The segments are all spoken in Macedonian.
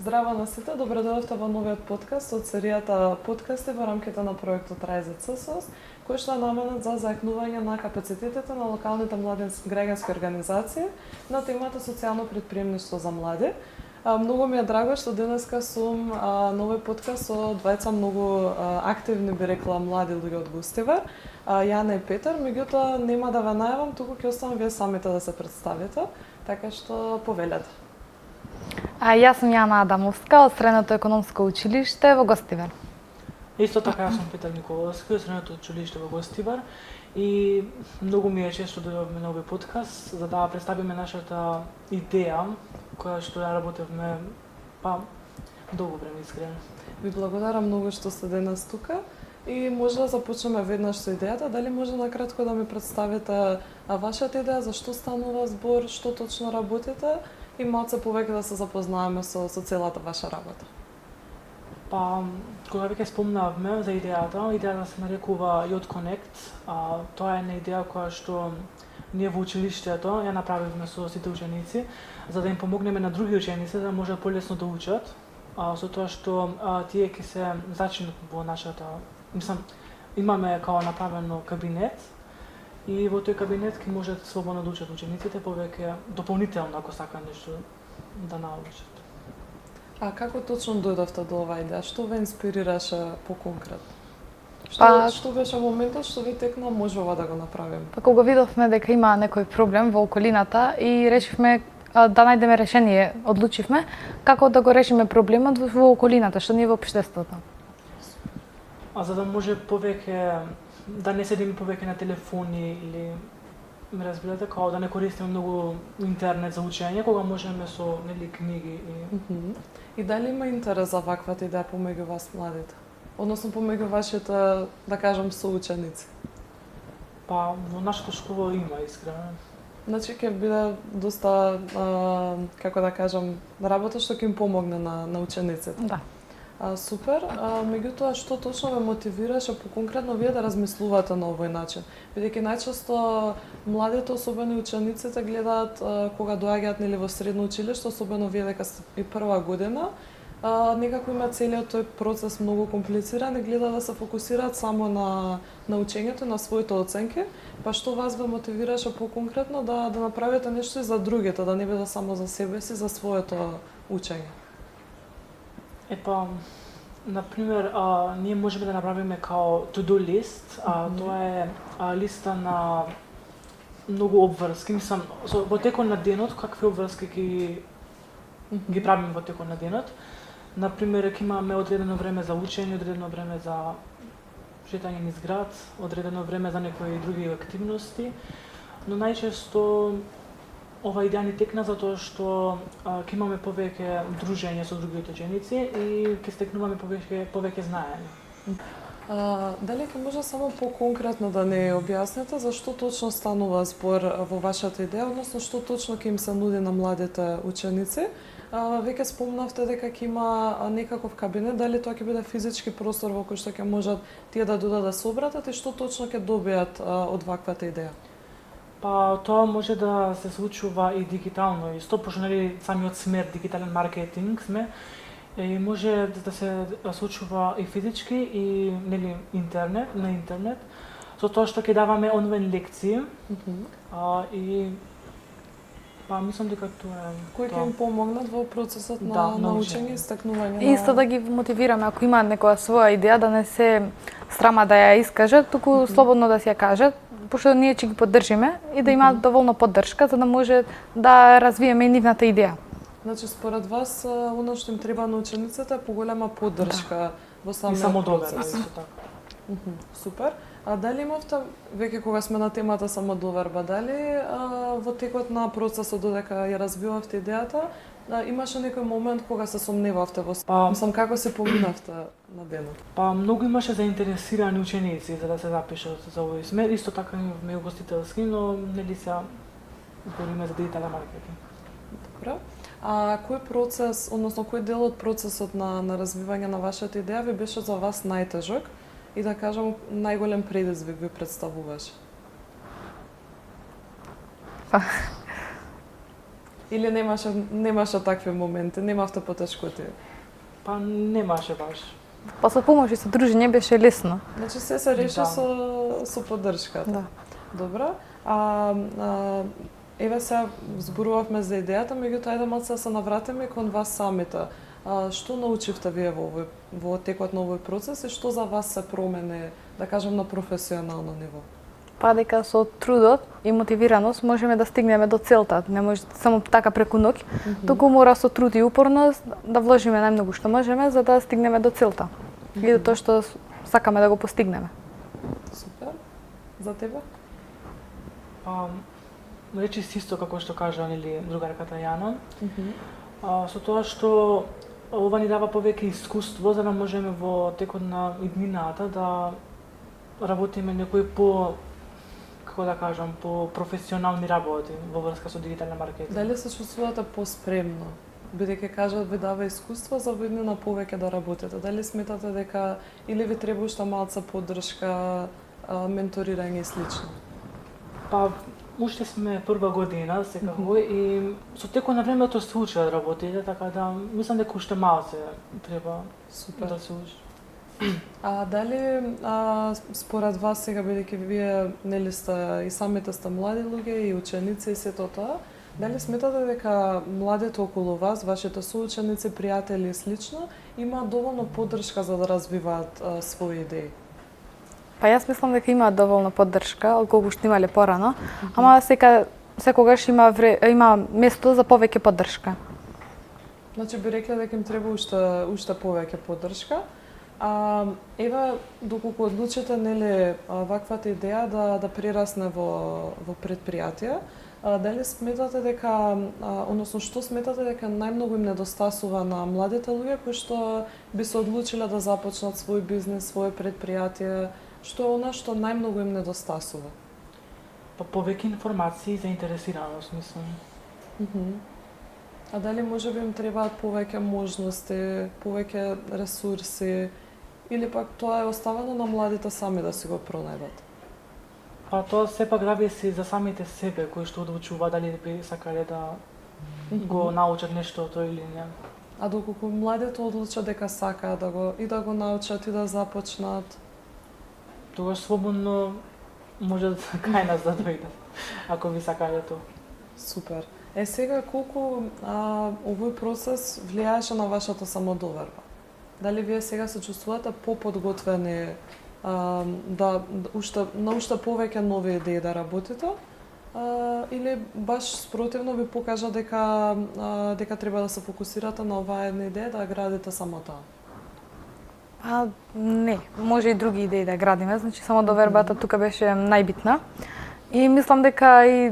Здраво на сите, добре дојдовте во новиот подкаст од серијата подкасти во рамките на проектот Rise at CSOS, кој што е наменет за зајакнување на капацитетите на локалните граѓански организации на темата социјално претприемништво за млади. Многу ми е драго што денеска сум на овој подкаст со двајца многу активни, би рекла, млади луѓе од Гостивар, Јана и Петар. Меѓутоа нема да ве најавам, туку ќе оставам вие самите да се представите, така што повелете. Јас сум Јана Адамовска од Средното економско училиште во Гостивар. Исто така, јас сум Петар Николовски од Средното училиште во Гостивар и многу ми е чест што дојдовме на овој подкаст за да представиме нашата идеја која што ја работевме долго време, искрено. Ви благодарам многу што сте денес тука и може да започнеме веднаш со идејата. Дали може накратко да ми представите вашата идеја, за што станува збор, што точно работите и малце повеќе да се запознаеме со целата ваша работа. Кога веќе спомнавме за идејата се нарекува Youth Connect. Тоа е една идеја која што ние во училиштето ја направивме со сите ученици, за да им помогнеме на други ученици да може полесно да учат, со тоа што тие ќе се зачинат во нашата, имаме као направено кабинет и во тој кабинет ќе можат слободно да учат учениците повеќе дополнително ако сакаат нешто да научат. Како точно дојдовте до оваа идеја? Што ве инспирираше поконкретно? Што беше моментот што ви текна може ова да го направиме? Кога видовме дека има некој проблем во околината и решивме да најдеме решение, одлучивме како да го решиме проблемот во околината, што не е во општеството. За да може повеќе да не седиме повеќе на телефони или ме разбирате, као да не користиме многу интернет за учење, кога можеме со книги и дали има интерес за ваквата идеја помеѓу вас младите? Односно помеѓу вашите, да кажам, соученици? Во нашата школа има, искрено. Значи ќе биде доста, како да кажам, работа што ќе им помогне на учениците. Да. Супер. Меѓутоа, што точно ве мотивираше поконкретно вие да размислувате на овој начин? Бидејќи најчесто младите, особено учениците, гледаат кога доаѓаат во средно училиште, особено вие дека сте и прва година, некако има целиот тој процес многу комплициран и гледа да се фокусираат само на учењето, на своите оценки, па што вас ве мотивираше поконкретно да направите нешто и за другите, да не биде само за себе си, за своето учење? Например, ние можеме да направиме као to-do list, тоа е листа на многу обврски, во текот на денот, какви обврски ги правиме во текот на денот. Например, ќе имаме одредено време за учење, одредено време за шетање низ град, одредено време за некои други активности, но најчесто ова идеја ни текна затоа што ќе имаме повеќе дружење со другите ученици и ќе стекнуваме повеќе знаење. Дали ќе може само поконкретно да не објасните зашто точно станува збор во вашата идеја, односно што точно ќе им се нуди на младите ученици? Веќе спомнавте дека ќе има некаков кабинет, дали тоа ќе биде физички простор во кој што ќе можат тие да додат да се обратат и што точно ќе добијат од ваквата идеја? Тоа може да се случува и дигитално, исто, пошто самиот смер дигитален маркетинг сме, и може да се случува и физички и на интернет, со тоа што ќе даваме онлайн лекции и мислам дека тоа е кои ќе им помогнат во процесот на учење и стекнување. Исто да ги мотивираме ако имаат некоја своја идеја да не се страма да ја искажат, туку слободно да си ја кажат, пошто ние ќе ги поддржиме и да имаат доволно поддршка за да може да развиеме и нивната идеја. Значи според вас оно што им треба на учениците е поголема поддршка во самиот процес. И самодоверба, исто така. Супер. Дали имавте, веќе кога сме на темата самодоверба, дали во текот на процесот додека ја развивавте идејата, имаше некој момент кога се сомневавте во себе? Како се поминавте на денот? Многу имаше заинтересирани ученици за да се запишат за овој смер, исто така имавме угостителски, но нели се збориме за дигитален маркетинг. Добро. Кој процес, односно кој дел од процесот на развивање на вашата идеја ви беше за вас најтежок и да кажам најголем предизвик ви представуваше? Или немаше такви моменти, немавте потешкоти? Па немаше баш. Па со помош и со дружење беше лесно. Значи се реши Да. со поддршката. Да. Добро. Еве сега зборувавме за идејата, меѓутоа ајде малку да се навратиме кон вас самите. Што научивте вие во текот на овој процес и што за вас се промени, да кажем, на професионално ниво? Па дека со трудот и мотивираност можеме да стигнеме до целта. Не може само така преку ноќ, туку мора со труд и упорност да вложиме најмногу што можеме за да стигнеме до целта. И до тоа што сакаме да го постигнеме. Супер. За тебе? Речи си исто како што кажа нели другарката Јана. Со тоа што ова ни дава повеќе искуство за да можеме во текот на иднината да работиме некои како да кажам, по професионални работи во врска со дигитален маркетинг. Дали се чувствувате поспремно? Бидејќи кажат ви дава искуство за виднина повеќе да работите. Дали сметате дека или ви треба уште малку поддршка, менторирање и слично? Па уште сме прва година секако и со текот на времето се учат работите, така да мислам дека уште малку треба Супер. да се учи. Дали според вас сега, бидејќи вие нели сте и самите сте млади луѓе и ученици и сето тоа, дали сметате дека младите околу вас, вашите соученици, пријатели и слично, имаат доволно поддршка за да развиваат своји идеи? Па јас мислам дека имаат доволно поддршка, отколку што имале порано, ама секогаш има место за повеќе поддршка. Значи би рекле дека им треба уште повеќе поддршка. Еве, доколку одлучите нели ваквата идеја да прерасне во предпријатие, дали сметате дека, односно што сметате дека најмногу им недостасува на младите луѓе кои што би се одлучиле да започнат свој бизнес, своје предпријатие, што е она што најмногу им недостасува? Па повеќе информации и заинтересираност, мислам. Дали може би им требаат повеќе можности, повеќе ресурси, или пак тоа е оставено на младите сами да си го пронајдат? Па тоа сепак зависи за самите себе кои што одлучува дали би сакале да го научат нешто од тоа или не. А доколку младите одлучат дека сакаат да го научат и да започнат, Тогаш слободно може кај нас да дојдат, ако ви сакале тоа. супер. Сега колку овој процес влијаеше на вашата самодоверба? Дали вие сега се чувствувате поподготвени на уште повеќе нови идеи да работите? Или баш спротивно ви покажа дека треба да се фокусирате на оваа една идеја, да ја градите само таа? Не, може и други идеи да градиме, значи самодовербата тука беше најбитна. И мислам дека и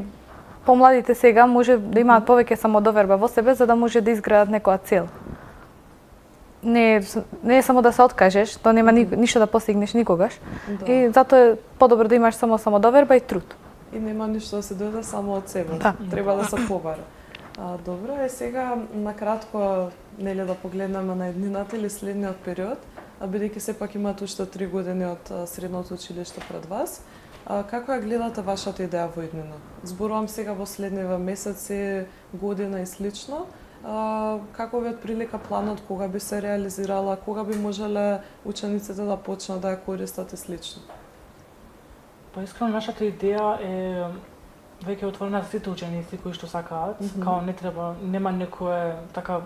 помладите сега може да имаат повеќе самодоверба во себе за да може да изградат некоја цел. Не е само да се откажеш, тоа нема ништо да постигнеш никогаш. Да. И затоа е подобро да имаш само самодоверба и труд. И нема ништо да се дојде само од себе. Да. Треба да се побара. Добро, сега накратко нели да погледнеме на еднината или следниот период, бидејќи сепак имате уште 3 години од средното училиште пред вас. Како ја гледате вашата идеја во иднина? Зборувам сега во следниве месеци, година и слично. Како ви отприлика планот, кога би се реализирала, кога би можеле учениците да почнат да ја користат и слично? Па искрено нашата идеја е веќе отворена за сите ученици кои што сакаат, као нема некое така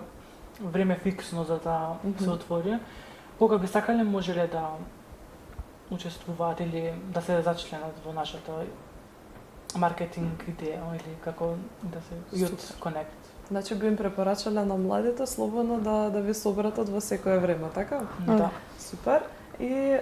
време фиксно за да се отвори. Кога би сакале можеле да учествуваат или да се зачленат во нашата маркетинг идеја или како да се Youth Connect. Значи би им препорачале на младите слободно да ви се обратат во секое време, така? Да. Супер. И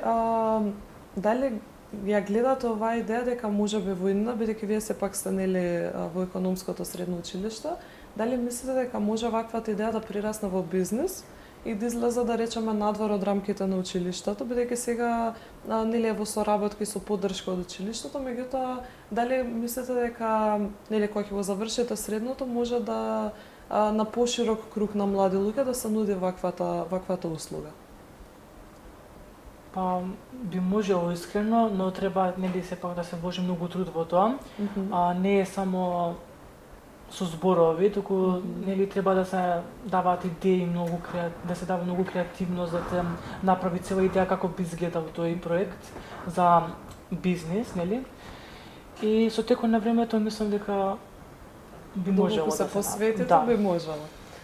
дали ја гледате оваа идеја дека може би во иднина, бидејќи вие сепак сте нели во економското средно училиште, дали мислите дека може ваквата идеја да прирасне во бизнис и да излезе, да речеме, надвор од рамките на училиштето, бидејќи сега нели е во соработка и со поддршка од училиштето, меѓутоа дали мислите дека нели кога ќе го завршите средното може да на поширок круг на млади луѓе да се нуди ваквата услуга? Па би можело искрено, но треба нели сепак да се вложи многу труд во тоа. Не е само со зборови, туку нели треба да се даваат идеи да се дава многу креативност да се направи цела идеја како би изгледал тој проект за бизнис, нели? И со текот на времето мислам дека би можело да се посветите, да. би можело.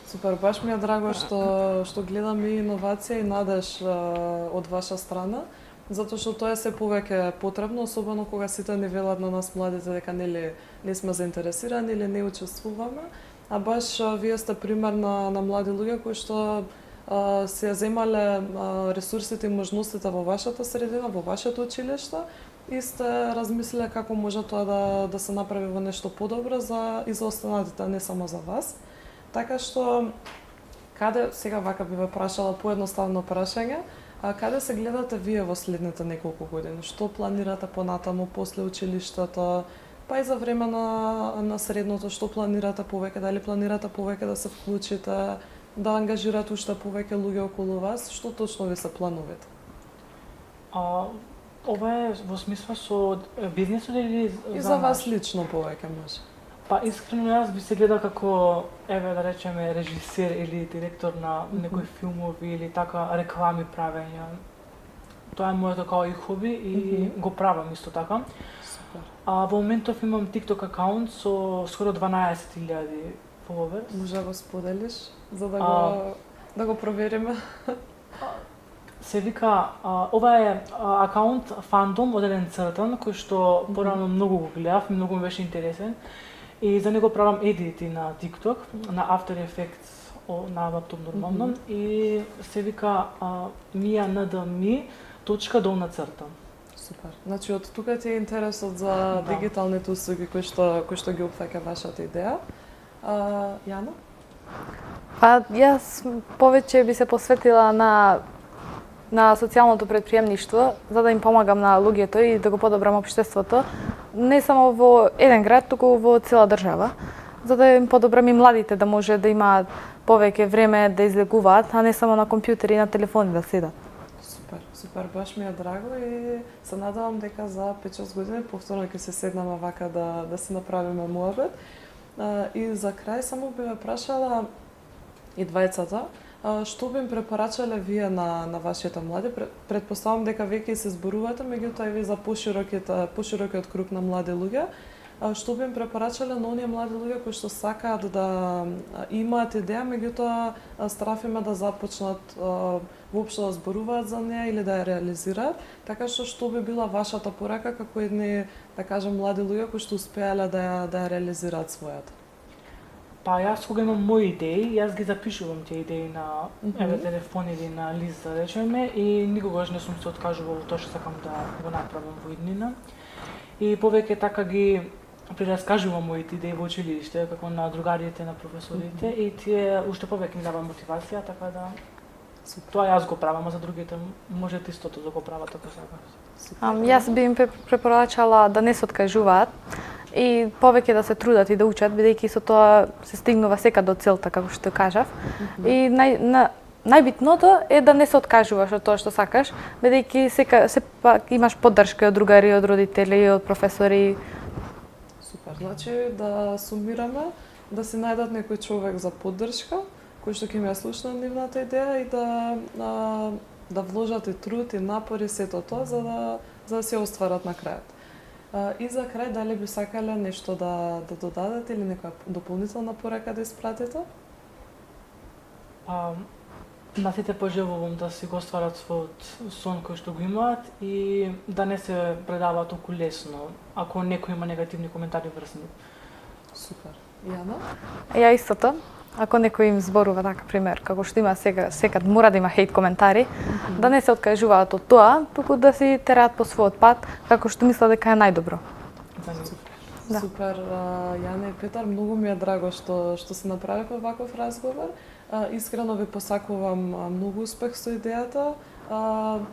Супер, баш ми е драго што гледам и иновација и надеж од ваша страна, затоа што тоа е се повеќе потребно, особено кога сите ни велат на нас младите дека нели не сме заинтересирани или не учествуваме, а баш вие сте пример на млади луѓе кои што се земале ресурсите и можностите во вашата средина, во вашето училиште и сте размислиле како може тоа да се направи во нешто подобро и за останатите, не само за вас. Така што, сега вака би ве прашала поедноставно прашање, каде се гледате вие во следните неколку години? Што планирате понатаму после училиштето, па и за време на средното, што планирате повеќе, дали планирате повеќе да се вклучите, да ангажирате уште повеќе луѓе околу вас, што точно ви се плановите? Ова е во смисла со бизнисот или и за вас лично повеќе може? Па искрено јас би се гледал како, еве да речеме, режисер или директор на некои филмови или така реклами правење. Тоа е моето како и хоби и го правам исто така. Супер. Во моментов имам TikTok акаунт со скоро 12.000 followers. Може да го споделиш за да го провериме? Се вика, ова е акаунт фандом од еден цртан кој што порано многу го гледав, многу ми беше интересен. И за него правам едити на TikTok, на After Effects на лаптоп нормално и се вика mianadmi.dolna-. Супер. Значи од тука ти е интересот за дигиталните услуги кои што ги опфаќа вашата идеја. Јана? Па јас повеќе би се посветила на социјалното претприемништво, за да им помагам на луѓето и да го подобрам општеството, не само во еден град, туку во цела држава, за да им подобрам и младите да може да имаат повеќе време да излегуваат, а не само на компјутери и на телефони да седат. Супер, баш ми е драго и се надевам дека за 5-6 години повторно ќе се седнаме вака да се направиме муабет. И за крај само би ве прашала и двајцата, што би им препорачале вие на вашите млади? Предпоставам дека веќе се зборувате, меѓутоа и ви за поширокиот круг на млади луѓе. Што би им препорачале на оние млади луѓе кои што сакаат да имаат идеја, меѓутоа страфиме да започнат воопшто да зборуваат за неа или да ја реализираат, така што би била вашата порака како едни, да кажем, млади луѓе кои што успеале да ја реализираат својата? Па јас кога имам мои идеи, јас ги запишувам тие идеи на телефон или на лист, да речеме, и никогаш не сум се откажувал тоа што сакам да го направам во иднина. И повеќе така ги прераскажувам моите идеи во училиште, како на другарите, на професорите, и тие уште повеќе ми дава мотивација, така да тоа јас го правам, а за другите можете истото да го прават ако сакат. Јас би им препорачала да не се откажуваат и повеќе да се трудат и да учат, бидејќи со тоа се стигнува сека до целта, како што кажав. И најбитното е да не се откажуваш од тоа што сакаш, бидејќи сепак имаш поддршка од другари, од родители, од професори. Супер, значи да сумираме, да си најдат некој човек за поддршка, кој што ќе ми ја слушна нивната идеја и да вложат и труд и напори сето тоа за да се остварат на крајот. И за крај, дали би сакале нешто да додадете или некоја дополнителна порака да испратите? На сите пожелувам да си го остварат својот сон кој што го имаат и да не се предаваат толку лесно, ако некој има негативни коментари врз нив. Супер. Јана? Ја истото. Ако некој им зборува така пример, како што има секад мора да има хейт коментари, да не се откажуваат од тоа, туку да си тераат по својот пат, како што мисла дека е најдобро. Да. Супер, Јана и Петар, многу ми е драго што се направивме ваков разговор. Искрено ви посакувам многу успех со идејата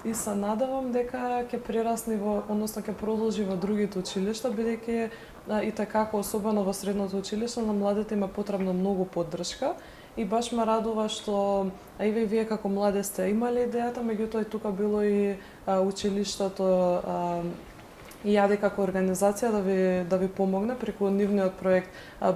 и се надевам дека ќе прерасне односно ќе продолжи во другите училишта, бидејќи и така особено во средното училиште на младите има потребно многу поддршка и баш ме радува што и вие како млади сте имале идејата, меѓутоа и тука било и училиштето и ја како организација да ви помогне преку нивниот проект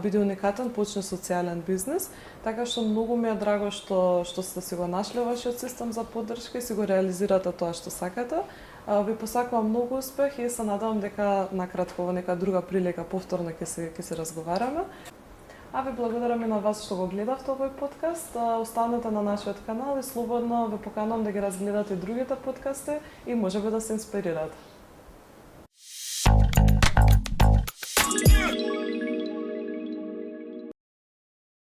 Биди уникатен, почни социјален бизнис. Така што многу ми е драго што сте си го нашли вашиот систем за поддршка и си го реализирате тоа што сакате. Ви посакувам многу успех и се надевам дека накратко во нека друга прилика повторно ќе се разговараме. А ви благодарам и на вас што го гледавте овој подкаст. Останете на нашиот канал и слободно ве поканувам да ги разгледате другите подкасти и можеби да се инспирирате.